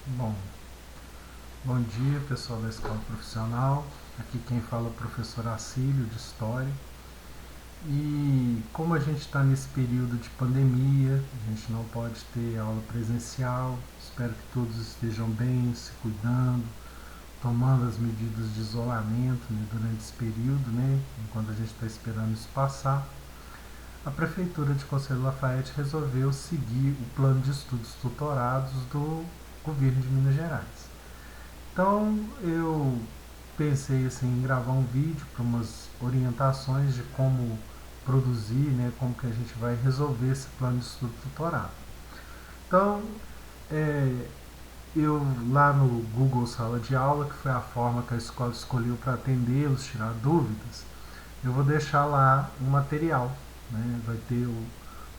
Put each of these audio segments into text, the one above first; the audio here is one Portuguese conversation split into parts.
Bom, bom dia pessoal da Escola Profissional, aqui quem fala é o professor Acílio de História. E como a gente está nesse período de pandemia, a gente não pode ter aula presencial, espero que todos estejam bem, se cuidando, tomando as medidas de isolamento, né, durante esse período, né, enquanto a gente está esperando isso passar. A Prefeitura de Conselho Lafayette resolveu seguir o plano de estudos tutorados do governo de Minas Gerais. Então eu pensei assim, em gravar um vídeo para umas orientações de como produzir, né, como que a gente vai resolver esse plano de estudo tutorado. Então, é, eu lá no Google Sala de Aula, que foi a forma que a escola escolheu para atendê-los, tirar dúvidas, eu vou deixar lá um material, né, vai ter o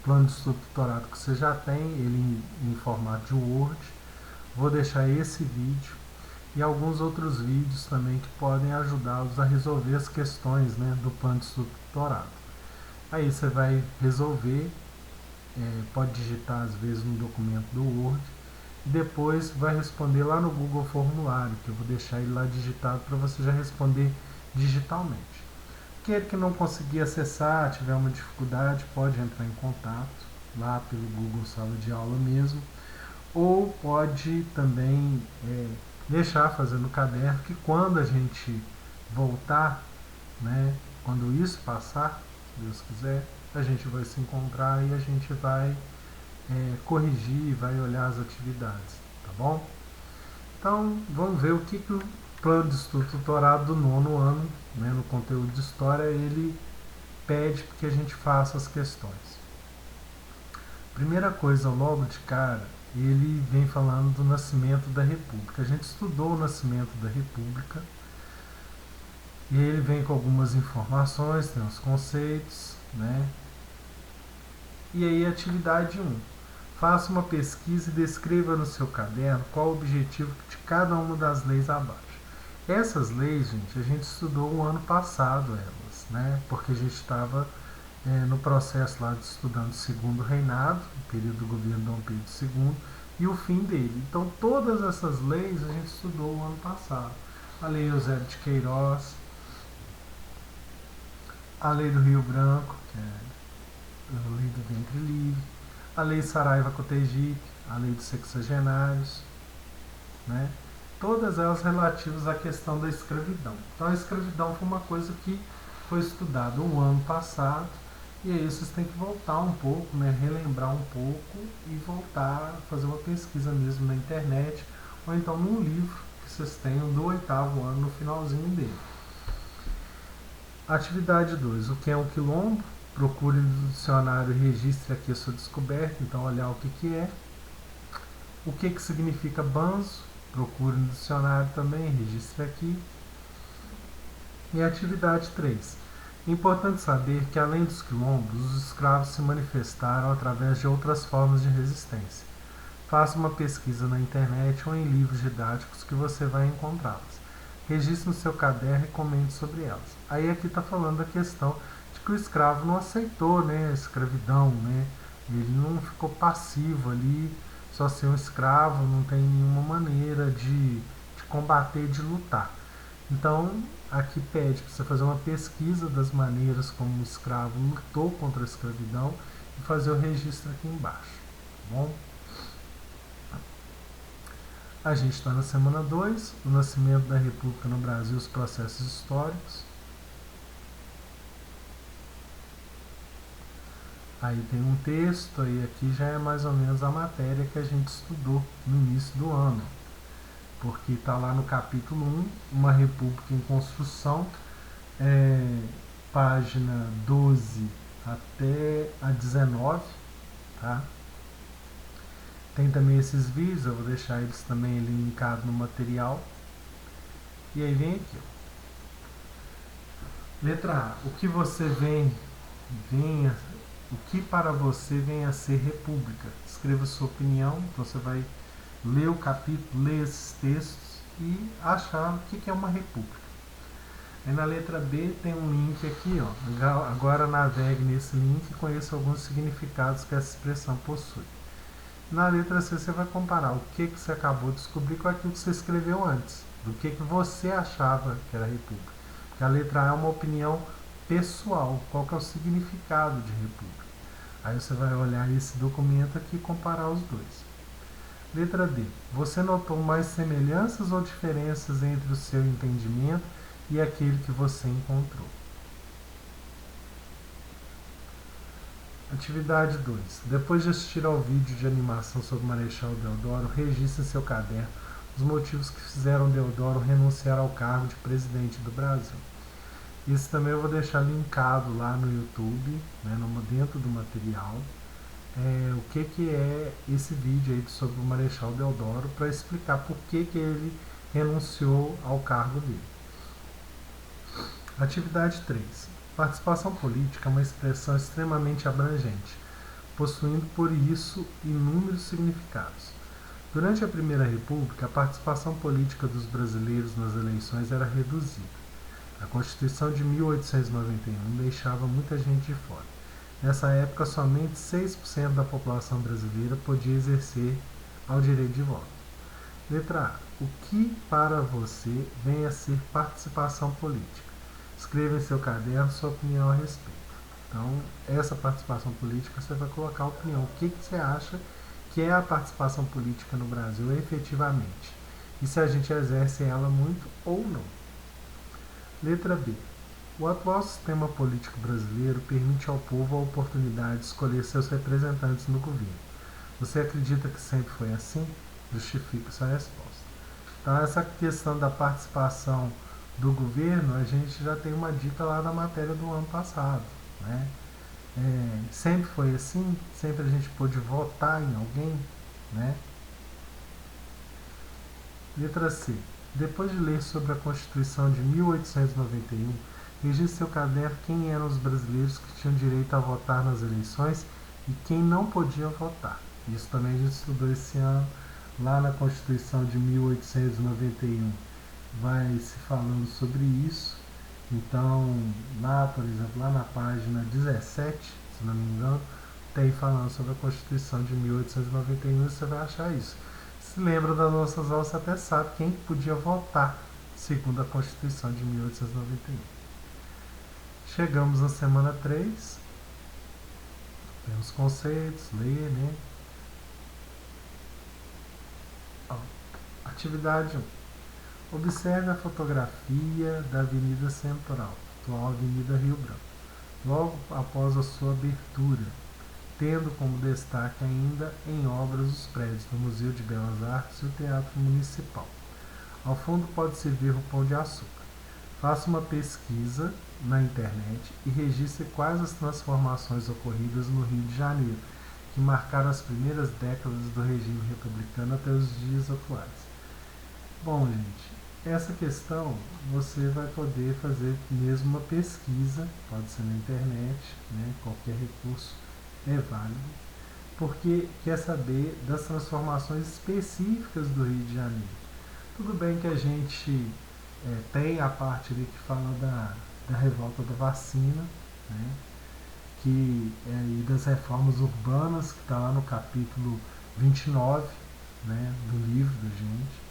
plano de estudo tutorado que você já tem, ele em formato de Word. Vou deixar esse vídeo e alguns outros vídeos também que podem ajudá-los a resolver as questões, né, do plano de estudo tutorado. Aí você vai resolver, pode digitar às vezes no documento do Word e depois vai responder lá no Google Formulário, que eu vou deixar ele lá digitado para você já responder digitalmente. Aquele que não conseguir acessar, tiver uma dificuldade, pode entrar em contato lá pelo Google Sala de Aula mesmo, ou pode também deixar fazer no caderno que quando a gente voltar, né, quando isso passar, se Deus quiser, a gente vai se encontrar e a gente vai corrigir, vai olhar as atividades, tá bom? Então vamos ver o que o plano de estudo tutorado do nono ano, né, no conteúdo de história, ele pede que a gente faça as questões. Primeira coisa, logo de cara, ele vem falando do nascimento da República. A gente estudou o nascimento da República e ele vem com algumas informações, tem os conceitos, né? E aí, atividade 1. Faça uma pesquisa e descreva no seu caderno qual o objetivo de cada uma das leis abaixo. Essas leis, gente, a gente estudou o ano passado elas, né? Porque a gente estava no processo lá de estudando o segundo reinado, o período do governo Dom Pedro II, e o fim dele. Então todas essas leis a gente estudou o ano passado. A Lei Eusébio de Queiroz, a Lei do Rio Branco, que é a Lei do Ventre Livre, a Lei Saraiva Cotegipe, a Lei dos Sexagenários, né? Todas elas relativas à questão da escravidão. Então a escravidão foi uma coisa que foi estudada o ano passado. E aí vocês têm que voltar um pouco, né, relembrar um pouco e voltar a fazer uma pesquisa mesmo na internet ou então num livro que vocês tenham do oitavo ano no finalzinho dele. Atividade 2. O que é um quilombo? Procure no dicionário e registre aqui a sua descoberta, então olhar o que é. O que significa banzo? Procure no dicionário também, registre aqui. E atividade 3. É importante saber que, além dos quilombos, os escravos se manifestaram através de outras formas de resistência. Faça uma pesquisa na internet ou em livros didáticos que você vai encontrá-las. Registre no seu caderno e comente sobre elas. Aí aqui está falando da questão de que o escravo não aceitou, né, a escravidão, né? Ele não ficou passivo ali, só ser um escravo não tem nenhuma maneira de combater, de lutar. Então, aqui pede para você fazer uma pesquisa das maneiras como o escravo lutou contra a escravidão e fazer o registro aqui embaixo. Tá bom? A gente está na semana 2, o nascimento da República no Brasil, os processos históricos. Aí tem um texto, aí aqui já é mais ou menos a matéria que a gente estudou no início do ano. Porque está lá no capítulo 1, uma república em construção, página 12 até a 19, tá? Tem também esses vídeos, eu vou deixar eles também linkados no material. E aí vem aqui, ó. Letra A. O que você venha, o que para você vem a ser república? Escreva sua opinião, então você vai ler o capítulo, ler esses textos e achar o que é uma república. Aí na letra B tem um link aqui, ó. Agora navegue nesse link e conheça alguns significados que essa expressão possui. Na letra C você vai comparar o que você acabou de descobrir com aquilo que você escreveu antes, do que você achava que era república. Porque a letra A é uma opinião pessoal, qual que é o significado de república. Aí você vai olhar esse documento aqui e comparar os dois. Letra D. Você notou mais semelhanças ou diferenças entre o seu entendimento e aquele que você encontrou? Atividade 2. Depois de assistir ao vídeo de animação sobre Marechal Deodoro, registre em seu caderno os motivos que fizeram Deodoro renunciar ao cargo de presidente do Brasil. Isso também eu vou deixar linkado lá no YouTube, né, dentro do material, o que é esse vídeo aí sobre o Marechal Deodoro, para explicar por que ele renunciou ao cargo dele. Atividade 3. Participação política é uma expressão extremamente abrangente, possuindo por isso inúmeros significados. Durante a Primeira República, a participação política dos brasileiros nas eleições era reduzida. A Constituição de 1891 deixava muita gente de fora. Nessa época, somente 6% da população brasileira podia exercer o direito de voto. Letra A. O que para você vem a ser participação política? Escreva em seu caderno sua opinião a respeito. Então, essa participação política, você vai colocar a opinião. O que você acha que é a participação política no Brasil efetivamente? E se a gente exerce ela muito ou não? Letra B. O atual sistema político brasileiro permite ao povo a oportunidade de escolher seus representantes no governo. Você acredita que sempre foi assim? Justifique sua resposta. Então, essa questão da participação do governo, a gente já tem uma dica lá na matéria do ano passado, né? Sempre foi assim? Sempre a gente pôde votar em alguém, né? Letra C. Depois de ler sobre a Constituição de 1891, registre seu caderno quem eram os brasileiros que tinham direito a votar nas eleições e quem não podia votar. Isso também a gente estudou esse ano lá na Constituição de 1891. Vai se falando sobre isso. Então, lá, por exemplo, lá na página 17, se não me engano, tem falando sobre a Constituição de 1891, você vai achar isso. Se lembra das nossas aulas, você até sabe quem podia votar segundo a Constituição de 1891. Chegamos na semana 3, temos conceitos, ler, né? Atividade 1. Observe a fotografia da Avenida Central, atual Avenida Rio Branco, logo após a sua abertura, tendo como destaque ainda em obras os prédios do Museu de Belas Artes e o Teatro Municipal. Ao fundo pode-se ver o Pão de Açúcar. Faça uma pesquisa na internet e registre quais as transformações ocorridas no Rio de Janeiro, que marcaram as primeiras décadas do regime republicano até os dias atuais. Bom, gente, essa questão você vai poder fazer mesmo uma pesquisa, pode ser na internet, né? Qualquer recurso é válido, porque quer saber das transformações específicas do Rio de Janeiro. Tudo bem que a gente tem a parte ali que fala da revolta da vacina, né? E das reformas urbanas, que está lá no capítulo 29, né, do livro da gente.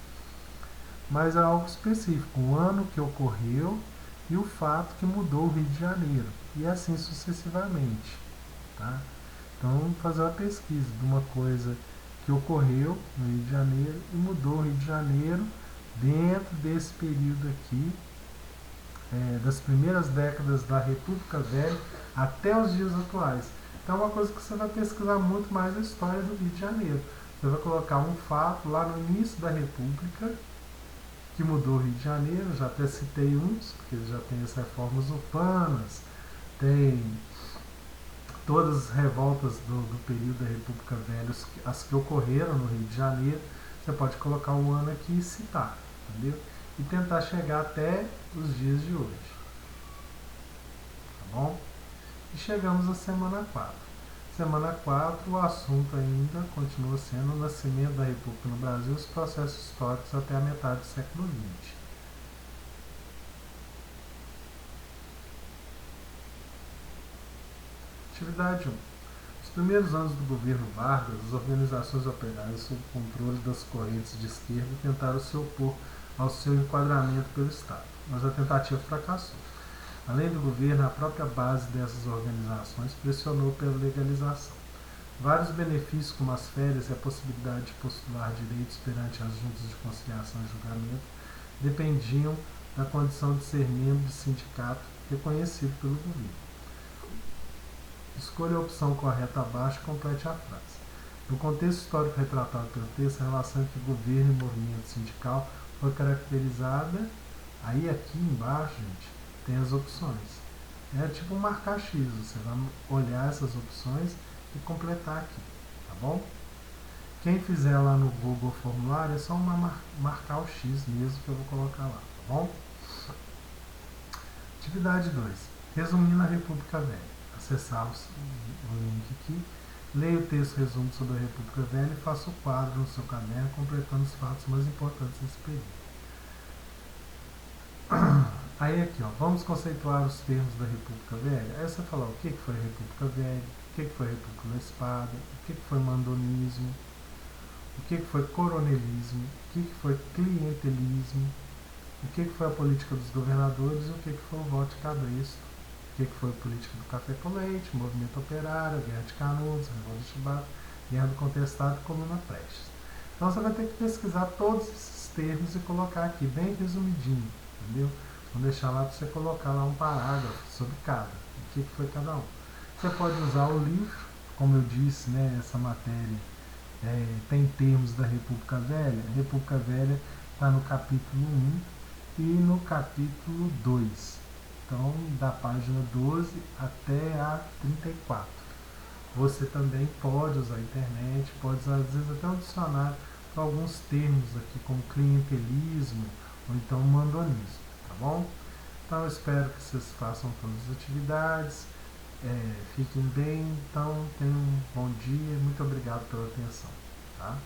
Mas é algo específico, o ano que ocorreu e o fato que mudou o Rio de Janeiro, e assim sucessivamente. Tá? Então, vamos fazer uma pesquisa de uma coisa que ocorreu no Rio de Janeiro e mudou o Rio de Janeiro dentro desse período aqui, das primeiras décadas da República Velha até os dias atuais. Então, é uma coisa que você vai pesquisar muito mais a história do Rio de Janeiro. Você vai colocar um fato lá no início da República, que mudou o Rio de Janeiro, já até citei uns, porque já tem as reformas urbanas, tem todas as revoltas do período da República Velha, as que ocorreram no Rio de Janeiro. Você pode colocar o ano aqui e citar, entendeu? E tentar chegar até os dias de hoje. Tá bom? E chegamos à semana 4. Semana 4, o assunto ainda continua sendo o nascimento da República no Brasil e os processos históricos até a metade do século XX. Atividade 1. Os primeiros anos do governo Vargas, as organizações operárias sob controle das correntes de esquerda tentaram se opor ao seu enquadramento pelo Estado, mas a tentativa fracassou. Além do governo, a própria base dessas organizações pressionou pela legalização. Vários benefícios, como as férias e a possibilidade de postular direitos perante as juntas de conciliação e julgamento, dependiam da condição de ser membro de sindicato reconhecido pelo governo. Escolha a opção correta abaixo e complete a frase. No contexto histórico retratado pelo texto, a relação entre governo e movimento sindical foi caracterizada. Aí aqui embaixo, gente, tem as opções. É tipo marcar X, você vai olhar essas opções e completar aqui, tá bom? Quem fizer lá no Google formulário é só marcar o X mesmo que eu vou colocar lá, tá bom? Atividade 2. Resumindo a República Velha. Acessar o link aqui, leia o texto resumo sobre a República Velha e faça o quadro no seu caderno completando os fatos mais importantes desse período. Aí aqui, ó, vamos conceituar os termos da República Velha. Aí você fala o que foi a República Velha, o que foi a República da Espada, o que foi mandonismo, o que foi coronelismo, o que foi clientelismo, o que foi a política dos governadores e o que foi o voto de cabresto, o que foi a política do café com leite, movimento operário, guerra de Canudos, revolta de Chibata, guerra do contestado e coluna Prestes. Então você vai ter que pesquisar todos esses termos e colocar aqui bem resumidinho, entendeu? Vou deixar lá para você colocar lá um parágrafo sobre cada, o que foi cada um. Você pode usar o livro, como eu disse, né, essa matéria tem termos da República Velha. A República Velha está no capítulo 1 e no capítulo 2. Então, da página 12 até a 34. Você também pode usar a internet, pode usar às vezes até um dicionário para alguns termos aqui, como clientelismo ou então mandonismo, tá bom? Então, eu espero que vocês façam todas as atividades, fiquem bem, então tenham um bom dia e muito obrigado pela atenção, tá?